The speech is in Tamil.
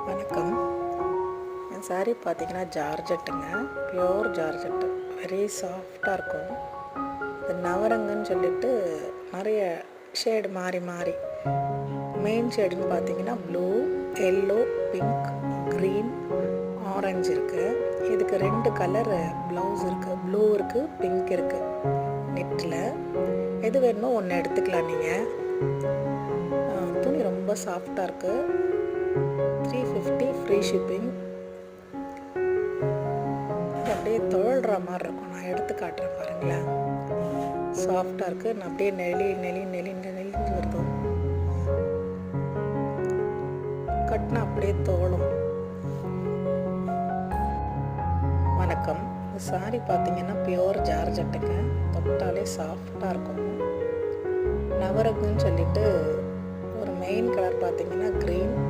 வணக்கம். என் சாரீ பார்த்தீங்கன்னா ஜார்ஜெட்டுங்க. Pure georgette. வெரி சாஃப்டாக இருக்கும். இது நவரங்கன்னு சொல்லிட்டு நிறைய ஷேடு மாறி மாறி மெயின் ஷேடுன்னு பார்த்தீங்கன்னா blue, yellow, pink, green, orange இருக்குது. இதுக்கு 2 கலர் ப்ளவுஸ் இருக்குது. ப்ளூ இருக்குது, பிங்க் இருக்குது. நெட்டில் எது வேணுமோ ஒன்று எடுத்துக்கலாம் நீங்கள். துணி ரொம்ப சாஃப்டாக இருக்குது. 350 ஃப்ரீ ஷிப்பிங். இது அப்படியே துவழ்கிற மாதிரி இருக்கும். நான் எடுத்து காட்டுறேன் பாருங்களேன். சாஃப்டாக இருக்குது. நான் அப்படியே நெளிஞ்சு வருது. கட்டினா அப்படியே தோளும். வணக்கம். இந்த சாரீ பார்த்தீங்கன்னா பியோர் ஜார்ஜெட்டுங்க. தொட்டாலே சாஃப்டாக இருக்கும். நவரங்குன்னு சொல்லிட்டு ஒரு மெயின் கலர் பார்த்தீங்கன்னா க்ரீன்,